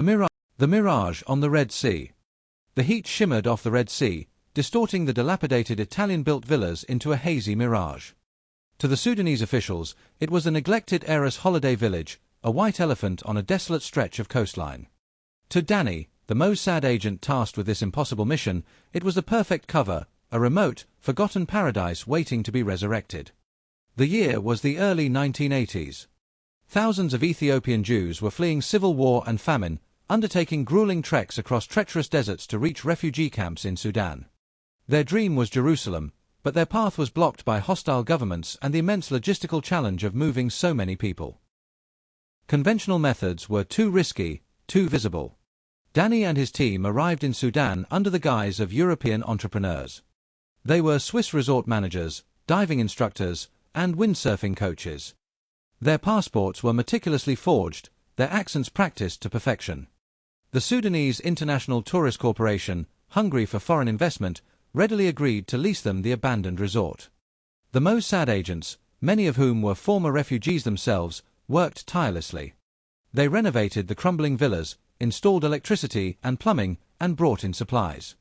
The Mirage on the Red Sea. The heat shimmered off the Red Sea, distorting the dilapidated Italian-built villas into a hazy mirage. To the Sudanese officials, it was the neglected Arous Holiday Village, a white elephant on a desolate stretch of coastline. To Danny, the Mossad agent tasked with this impossible mission, it was the perfect cover, a remote, forgotten paradise waiting to be resurrected. The year was the early 1980s. Thousands of Ethiopian Jews were fleeing civil war and famine, undertaking grueling treks across treacherous deserts to reach refugee camps in Sudan. Their dream was Jerusalem, but their path was blocked by hostile governments and the immense logistical challenge of moving so many people. Conventional methods were too risky, too visible. Danny and his team arrived in Sudan under the guise of European entrepreneurs. They were Swiss resort managers, diving instructors, and windsurfing coaches. Their passports were meticulously forged, their accents practiced to perfection. The Sudanese International Tourist Corporation, hungry for foreign investment, readily agreed to lease them the abandoned resort. The Mossad agents, many of whom were former refugees themselves, worked tirelessly. They renovated the crumbling villas, installed electricity and plumbing, and brought in supplies.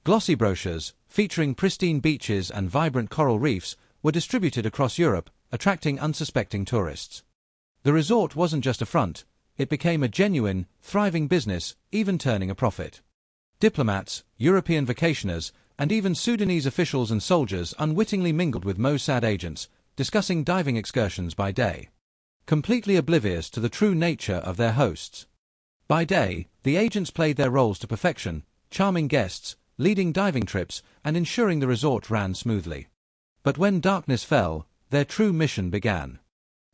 Glossy brochures, featuring pristine beaches and vibrant coral reefs, were distributed across Europe, attracting unsuspecting tourists. The resort wasn't just a front, it became a genuine, thriving business, even turning a profit. Diplomats, European vacationers, and even Sudanese officials and soldiers unwittingly mingled with Mossad agents, discussing diving excursions by day, completely oblivious to the true nature of their hosts. By day, the agents played their roles to perfection, charming guests, leading diving trips, and ensuring the resort ran smoothly. But when darkness fell, their true mission began.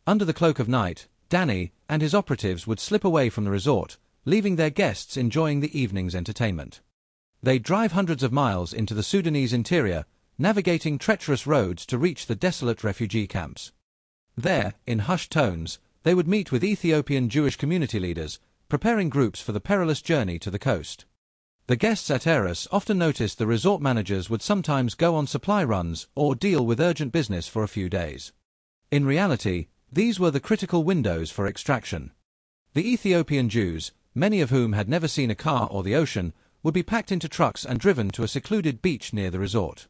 Under the cloak of night, Danny and his operatives would slip away from the resort, leaving their guests enjoying the evening's entertainment. They'd drive hundreds of miles into the Sudanese interior, navigating treacherous roads to reach the desolate refugee camps. There, in hushed tones, they would meet with Ethiopian Jewish community leaders, preparing groups for the perilous journey to the coast. The guests at Arous often noticed the resort managers would sometimes go on supply runs or deal with urgent business for a few days. In reality, these were the critical windows for extraction. The Ethiopian Jews, many of whom had never seen a car or the ocean, would be packed into trucks and driven to a secluded beach near the resort.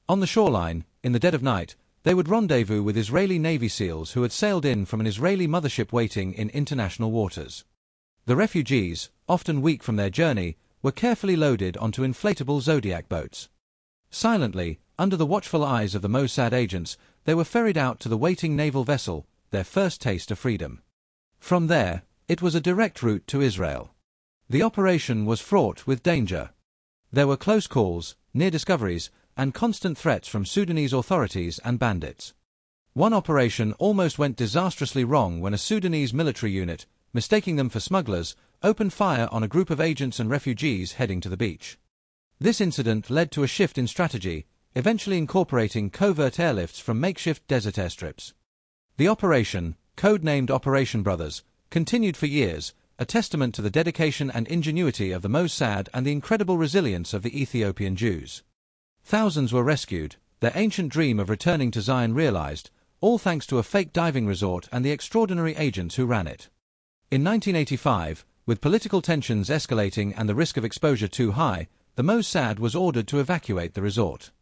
On the shoreline, in the dead of night, they would rendezvous with Israeli Navy SEALs who had sailed in from an Israeli mothership waiting in international waters. The refugees, often weak from their journey, were carefully loaded onto inflatable Zodiac boats. Silently, under the watchful eyes of the Mossad agents, they were ferried out to the waiting naval vessel, their first taste of freedom. From there, it was a direct route to Israel. The operation was fraught with danger. There were close calls, near discoveries, and constant threats from Sudanese authorities and bandits. One operation almost went disastrously wrong when a Sudanese military unit, mistaking them for smugglers, opened fire on a group of agents and refugees heading to the beach. This incident led to a shift in strategy, eventually incorporating covert airlifts from makeshift desert airstrips. The operation, codenamed Operation Brothers, continued for years, a testament to the dedication and ingenuity of the Mossad and the incredible resilience of the Ethiopian Jews. Thousands were rescued, their ancient dream of returning to Zion realized, all thanks to a fake diving resort and the extraordinary agents who ran it. In 1985, with political tensions escalating and the risk of exposure too high, the Mossad was ordered to evacuate the resort.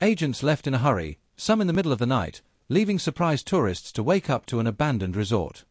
Agents left in a hurry, some in the middle of the night, leaving surprised tourists to wake up to an abandoned resort.